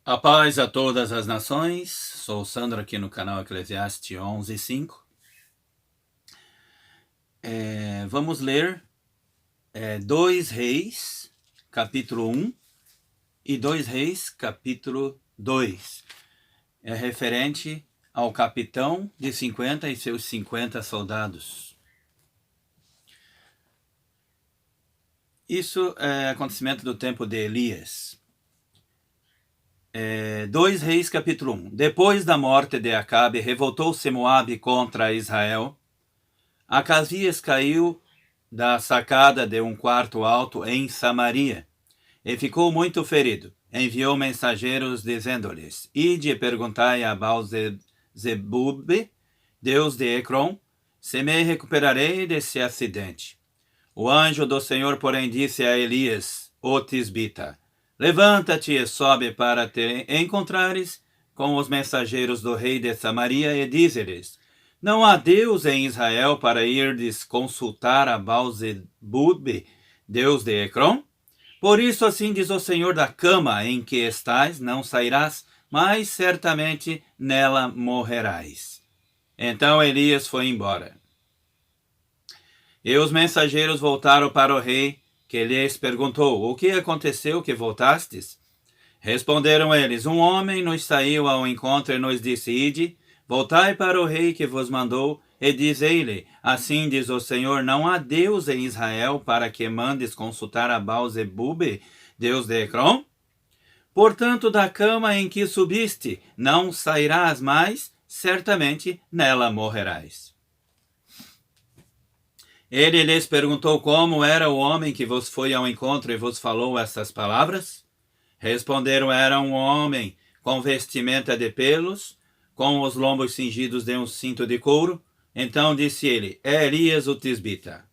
A paz a todas as nações. Sou o Sandro aqui no canal Eclesiastes 11:5. Vamos ler 2 Reis, capítulo 1 e 2 Reis, capítulo 2. É referente ao capitão de 50 e seus 50 soldados. Isso é acontecimento do tempo de Elias. 2 Reis, capítulo 1. Depois da morte de Acabe, revoltou-se Moabe contra Israel. Acasias caiu da sacada de um quarto alto em Samaria e ficou muito ferido. Enviou mensageiros dizendo-lhes: Ide e perguntai a Baal-zebub, deus de Ecrom, se me recuperarei desse acidente. O anjo do Senhor, porém, disse a Elias, o tisbita: Levanta-te e sobe para te encontrares com os mensageiros do rei de Samaria e dize-lhes: Não há Deus em Israel para irdes consultar a Baal-zebub, deus de Ecrom? Por isso assim diz o Senhor: da cama em que estás não sairás, mas certamente nela morrerás. Então Elias foi embora. E os mensageiros voltaram para o rei, que lhes perguntou: O que aconteceu que voltastes? Responderam eles: Um homem nos saiu ao encontro e nos disse: Ide, voltai para o rei que vos mandou, e dizei-lhe: Assim diz o Senhor: Não há Deus em Israel para que mandes consultar a Baal-zebub, deus de Ecrom? Portanto, da cama em que subiste não sairás mais, certamente nela morrerás. Ele lhes perguntou: Como era o homem que vos foi ao encontro e vos falou essas palavras? Responderam: Era um homem com vestimenta de pelos, com os lombos cingidos de um cinto de couro. Então disse ele: É Elias o tisbita.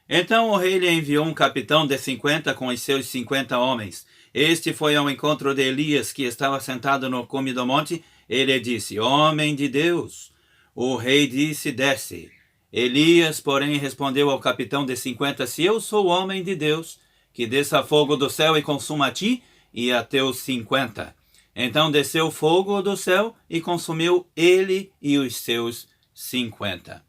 Então o rei lhe enviou um capitão de 50 com os seus 50 homens. Este foi ao encontro de Elias, que estava sentado no cume do monte. Ele disse: Homem de Deus. O rei disse: Desce. Elias, porém, respondeu ao capitão de 50: Se eu sou homem de Deus, que desça fogo do céu e consuma a ti e a teus 50. Então desceu fogo do céu e consumiu ele e os seus 50.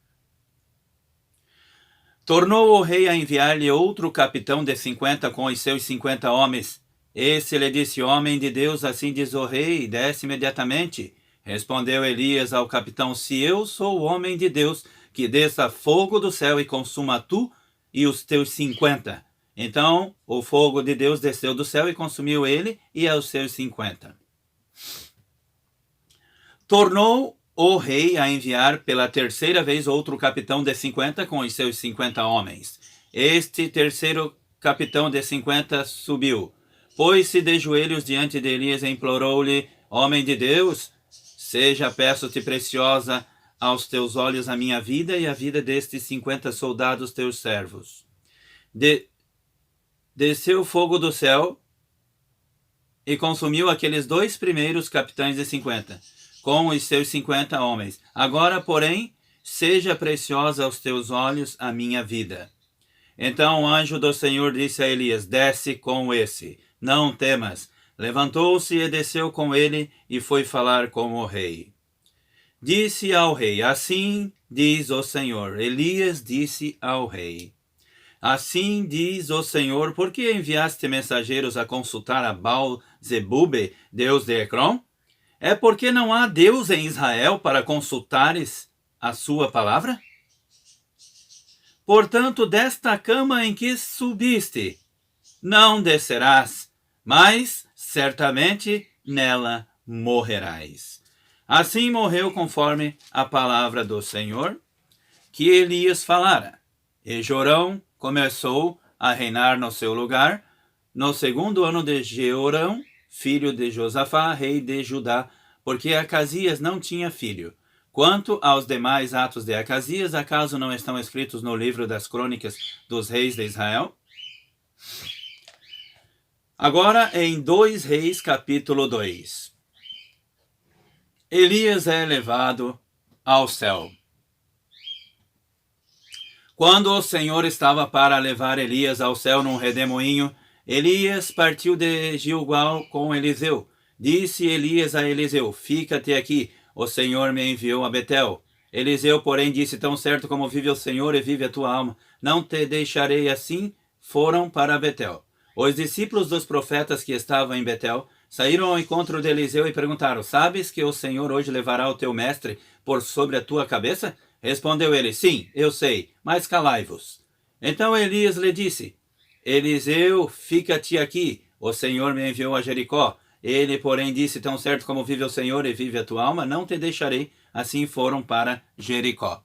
Tornou o rei a enviar-lhe outro capitão de 50 com os seus 50 homens. Esse lhe disse: Homem de Deus, assim diz o rei, desce imediatamente. Respondeu Elias ao capitão: Se eu sou homem de Deus, que desça fogo do céu e consuma tu e os teus 50. Então o fogo de Deus desceu do céu e consumiu ele e aos seus 50. Tornou o rei a enviar pela terceira vez outro capitão de 50 com os seus 50 homens. Este terceiro capitão de 50 subiu, pôs-se de joelhos diante de Elias e implorou-lhe: Homem de Deus, seja, peço-te, preciosa aos teus olhos a minha vida e a vida destes 50 soldados teus servos. Desceu fogo do céu e consumiu aqueles 2 primeiros capitães de 50, com os seus 50 homens. Agora, porém, seja preciosa aos teus olhos a minha vida. Então o anjo do Senhor disse a Elias: Desce com esse, não temas. Levantou-se e desceu com ele e foi falar com o rei. Disse ao rei: Assim diz o Senhor. Elias disse ao rei: Assim diz o Senhor: Por que enviaste mensageiros a consultar a Baal-zebub, deus de Ecrom? É porque não há Deus em Israel para consultares a sua palavra? Portanto, desta cama em que subiste, não descerás, mas certamente nela morrerás. Assim morreu conforme a palavra do Senhor que Elias falara. E Jorão começou a reinar no seu lugar no 2º ano de Jeorão, filho de Josafá, rei de Judá, porque Acasias não tinha filho. Quanto aos demais atos de Acasias, acaso não estão escritos no livro das crônicas dos reis de Israel? Agora em 2 Reis, capítulo 2. Elias é levado ao céu. Quando o Senhor estava para levar Elias ao céu num redemoinho, Elias partiu de Gilgal com Eliseu. Disse Elias a Eliseu: fica-te aqui, o Senhor me enviou a Betel. Eliseu, porém, disse: tão certo como vive o Senhor e vive a tua alma, não te deixarei. Assim foram para Betel. Os discípulos dos profetas que estavam em Betel saíram ao encontro de Eliseu e perguntaram: sabes que o Senhor hoje levará o teu mestre por sobre a tua cabeça? Respondeu ele: sim, eu sei, mas calai-vos. Então Elias lhe disse: Eliseu, fica-te aqui, o Senhor me enviou a Jericó. Ele, porém, disse: tão certo como vive o Senhor e vive a tua alma, não te deixarei. Assim foram para Jericó.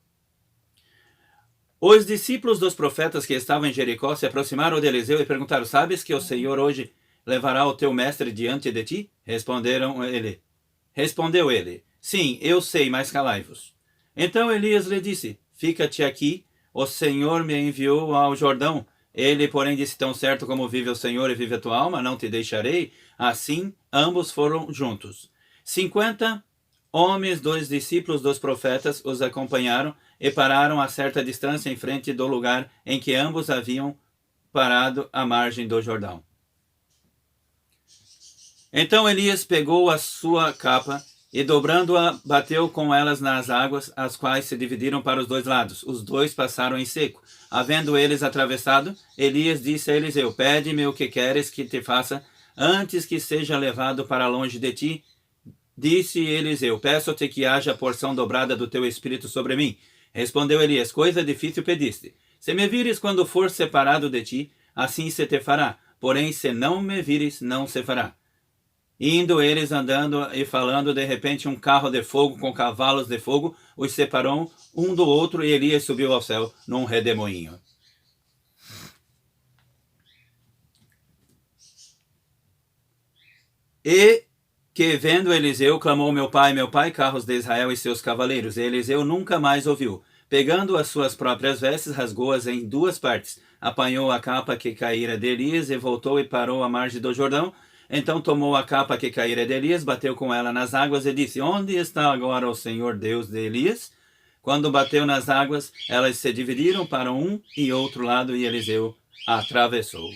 Os discípulos dos profetas que estavam em Jericó se aproximaram de Eliseu e perguntaram: sabes que o Senhor hoje levará o teu mestre diante de ti? Respondeu ele: sim, eu sei, mas calai-vos. Então Elias lhe disse: fica-te aqui, o Senhor me enviou ao Jordão. Ele, porém, disse: tão certo como vive o Senhor e vive a tua alma, não te deixarei. Assim, ambos foram juntos. 50 homens dos discípulos dos profetas os acompanharam e pararam a certa distância em frente do lugar em que ambos haviam parado à margem do Jordão. Então Elias pegou a sua capa e, dobrando-a, bateu com elas nas águas, as quais se dividiram para os dois lados. Os dois passaram em seco. Havendo eles atravessado, Elias disse a Eliseu: pede-me o que queres que te faça, antes que seja levado para longe de ti. Disse Eliseu: peço-te que haja porção dobrada do teu espírito sobre mim. Respondeu Elias: coisa difícil pediste. Se me vires quando for separado de ti, assim se te fará. Porém, se não me vires, não se fará. Indo eles andando e falando, de repente um carro de fogo com cavalos de fogo os separou um do outro, e Elias subiu ao céu num redemoinho. E que, vendo Eliseu, clamou: meu pai, carros de Israel e seus cavaleiros. E Eliseu nunca mais ouviu. Pegando as suas próprias vestes, rasgou-as em duas partes. Apanhou a capa que caíra de Elias e voltou e parou à margem do Jordão. Então tomou a capa que caíra de Elias, bateu com ela nas águas e disse: onde está agora o Senhor Deus de Elias? Quando bateu nas águas, elas se dividiram para um e outro lado, e Eliseu atravessou.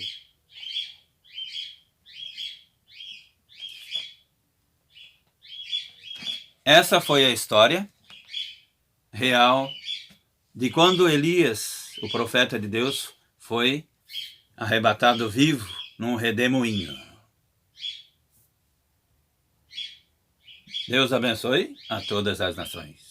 Essa foi a história real de quando Elias, o profeta de Deus, foi arrebatado vivo num redemoinho. Deus abençoe a todas as nações.